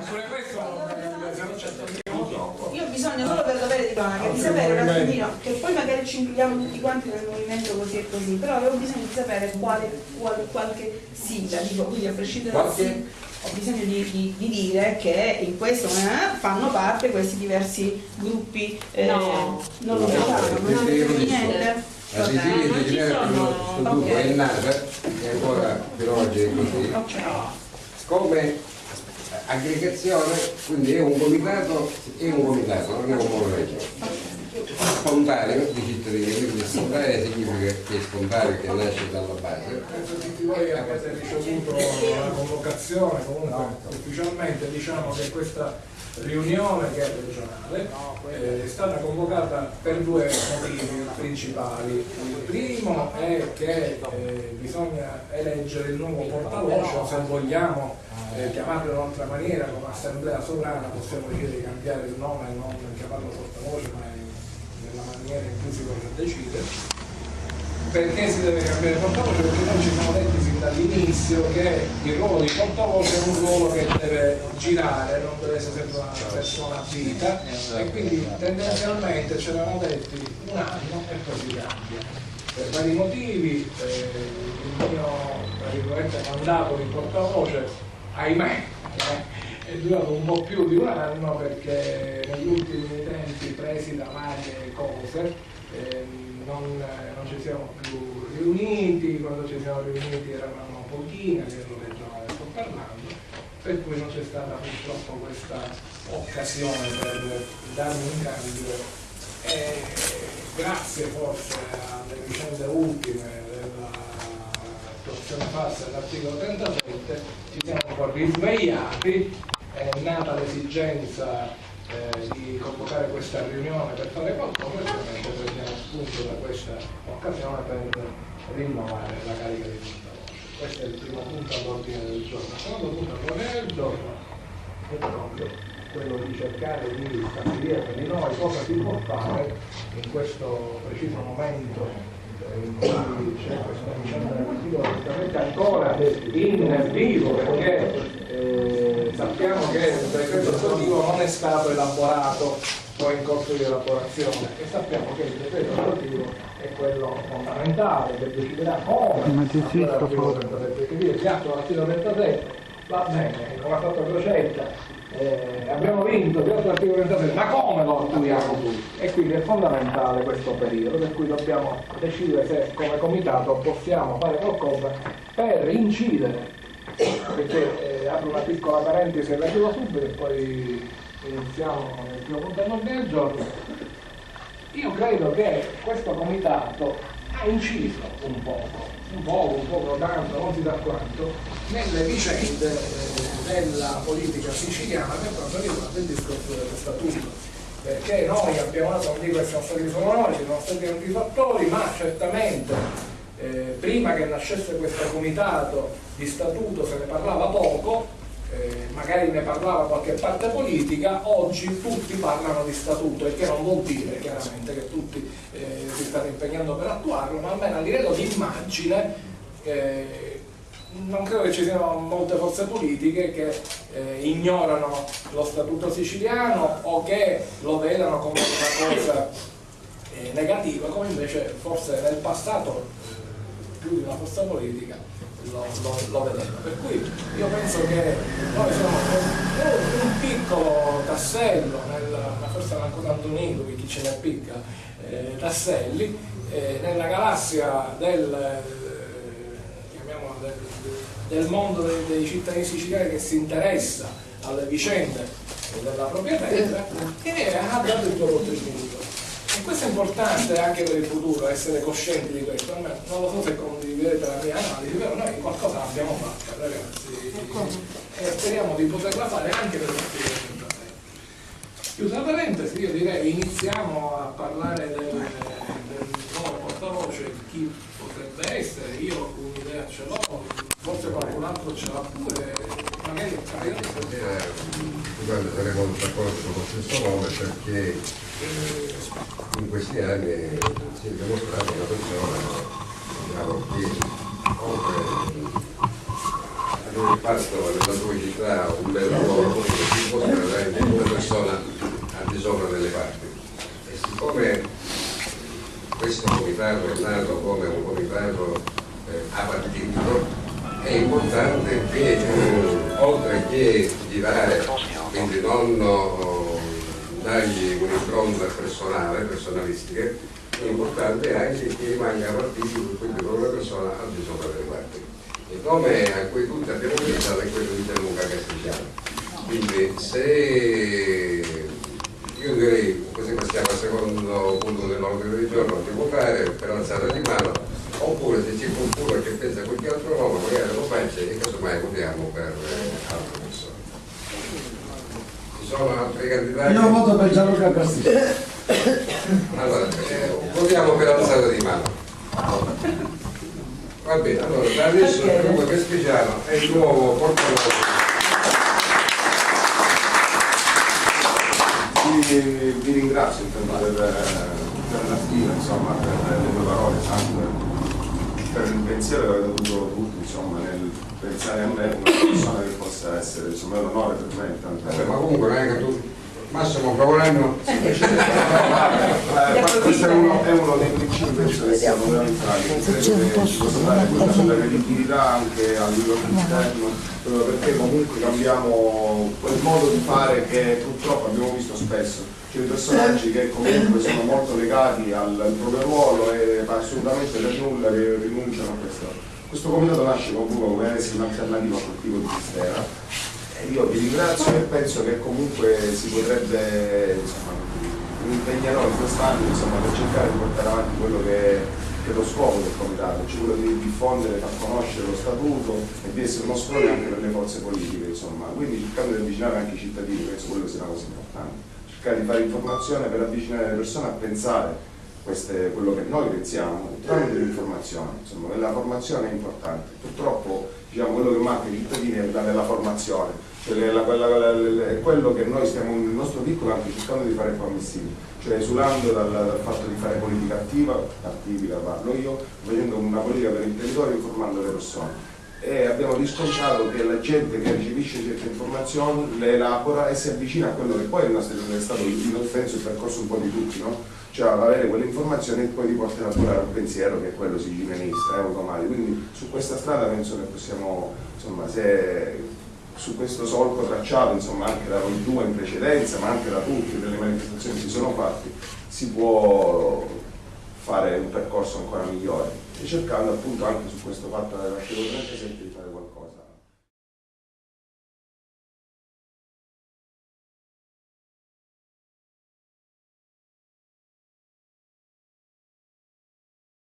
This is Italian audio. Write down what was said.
pure questo io ho bisogno solo per dovere di cronaca di sapere un attimino, che poi magari ci includiamo tutti quanti nel movimento così e così, però avevo bisogno di sapere qualche sigla, dico, quindi a prescindere dal sigla, ho bisogno di dire che in questo fanno parte questi diversi gruppi, non lo so, non avete niente. La Sicilia in generale è nata e ancora per oggi è così come aggregazione, quindi è un comitato, non è un movimento spontaneo di cittadini, quindi spontaneo significa che è spontaneo, che nasce dalla base. Tutti voi avete ricevuto la convocazione, comunque ufficialmente diciamo che questa riunione, che è regionale, è stata convocata per due motivi principali. Il primo è che bisogna eleggere il nuovo portavoce, o se vogliamo chiamarlo in un'altra maniera, come assemblea sovrana possiamo dire di cambiare il nome e non chiamarlo portavoce, ma nella maniera in cui si vorrà decidere. Perché si deve cambiare portavoce? Perché noi ci siamo detti sin dall'inizio che il ruolo di portavoce è un ruolo che deve girare, non deve essere sempre una persona a vita, e quindi tendenzialmente ci eravamo detti un anno e poi si cambia. Per vari motivi il mio mandato di portavoce, ahimè, è durato un po' più di un anno, perché negli ultimi tempi, presi da varie cose, non ci siamo più riuniti. Quando ci siamo riuniti eravamo pochini, a livello regionale sto parlando, per cui non c'è stata purtroppo questa occasione per darmi un cambio, e grazie forse alle vicende ultime dell'attuazione falsa dell'articolo 37 ci siamo un po' risvegliati, è nata l'esigenza di convocare questa riunione per fare qualcosa, e ovviamente prendiamo spunto da questa occasione per rinnovare la carica di portavoce. Questo è il primo punto all'ordine del giorno. Il secondo punto all'ordine del giorno è proprio quello di cercare di stabilire per di noi cosa si può fare in questo preciso momento in cui c'è questa vicenda dell'articolo ancora in vivo, perché sappiamo che il decreto attuativo non è stato elaborato o in corso di elaborazione, e sappiamo che il decreto attuativo è quello fondamentale che deciderà come l'articolo 37, che dire che l'articolo 37 va bene, come ha fatto Crocetta, abbiamo vinto l'articolo 37, ma come lo attuiamo tutti? E quindi è fondamentale questo periodo, per cui dobbiamo decidere se come comitato possiamo fare qualcosa per incidere, perché apro una piccola parentesi e la chiudo subito e poi iniziamo con il primo punto all'ordine del giorno. Io credo che questo comitato ha inciso un poco tanto, non si sa quanto, nelle vicende della politica siciliana per quanto riguarda il discorso dello statuto, perché noi abbiamo dato, non dico che siamo stati solo noi, ci sono stati anche i fattori, ma certamente prima che nascesse questo comitato di statuto se ne parlava poco, magari ne parlava qualche parte politica. Oggi tutti parlano di statuto, il che non vuol dire chiaramente che tutti si stanno impegnando per attuarlo, ma almeno a livello di immagine non credo che ci siano molte forze politiche che ignorano lo statuto siciliano o che lo vedano come una cosa negativa, come invece forse nel passato più di una forza politica lo vedeva. Per cui io penso che noi siamo un piccolo tassello, ma forse manco tanto unico, per chi ce ne appicca tasselli, nella galassia del mondo dei cittadini siciliani che si interessa alle vicende della propria terra, e ha dato il suo contributo. E questo è importante anche per il futuro, essere coscienti di questo. Non lo so se condividete la mia analisi, però noi qualcosa l'abbiamo fatta, ragazzi, e speriamo di poterla fare anche per l'articolo 36. Chiusa la parentesi, io direi iniziamo a parlare del nuovo portavoce, chi potrebbe essere. Io un'idea ce l'ho, forse qualcun altro ce l'ha pure, magari guarda, saremo d'accordo sullo stesso nome, perché in questi anni si è dimostrato una persona, diciamo, che oltre ad fatto nella tua città un bel lavoro, come si può trovare una persona al di sopra delle parti. E siccome questo comitato è nato come un comitato apartitico, è importante che oltre che girare, quindi non dargli un'impronta personalistica, è importante anche che rimanga partitico, quindi con una persona al di sopra delle parti. E come a cui tutti abbiamo pensato è quello di Gianluca Castigliano. Quindi se io direi, così passiamo al secondo punto dell'ordine del giorno, di votare per alzata di mano, oppure se c'è qualcuno che pensa a qualche altro nome, magari lo faccia e casomai votiamo per altre persone. Ci sono altri candidati? Io voto per Gianluca Castigliano. Allora, votiamo per alzata di mano. Va bene, allora da adesso Gianluca Castigliano è il nuovo portavoce. Vi ringrazio per l'attimo, insomma, per le tue parole, per il pensiero che avete avuto tutti, insomma, nel pensare a me una persona che possa essere, insomma, è un onore per me intanto. Ma comunque non è che tu Massimo Provolano questo è uno dei principi, penso che sia fondamentale, credo che ci possa dare quella credibilità anche a livello interno, perché comunque cambiamo quel modo di fare che purtroppo abbiamo visto spesso. C'è dei personaggi che comunque sono molto legati al proprio ruolo e assolutamente per nulla rinunciano a questo. Questo comitato nasce come essere un'alternativa a quel tipo di sistema. Io vi ringrazio e penso che comunque si potrebbe, insomma, mi impegnerò in quest'anno, insomma, per cercare di portare avanti quello che è lo scopo del comitato, cioè quello di diffondere, far conoscere lo statuto e di essere uno sprone anche per le forze politiche, insomma, quindi cercando di avvicinare anche i cittadini, penso quello sia una cosa importante, cercare di fare informazione per avvicinare le persone a pensare quello che noi pensiamo tramite l'informazione, insomma, la formazione è importante. Purtroppo diciamo, quello che manca ai cittadini è nella formazione, cioè è quello che noi stiamo nel nostro piccolo anche cercando di fare qua a Messina, cioè esulando dal fatto di fare politica attiva, parlo io, facendo una politica per il territorio informando le persone. E abbiamo riscontrato che la gente che recepisce certe informazioni le elabora e si avvicina a quello che poi è stato penso il percorso un po' di tutti, no? Cioè avere quelle informazioni e poi ti porta a elaborare un pensiero che è quello sicilinista, automatico. Quindi su questa strada penso che possiamo, insomma, se su questo solco tracciato, insomma, anche da voi due in precedenza, ma anche da tutti, delle manifestazioni che si sono fatte, si può fare un percorso ancora migliore e cercando appunto anche su questo fatto dell'articolo 37 di fare qualcosa.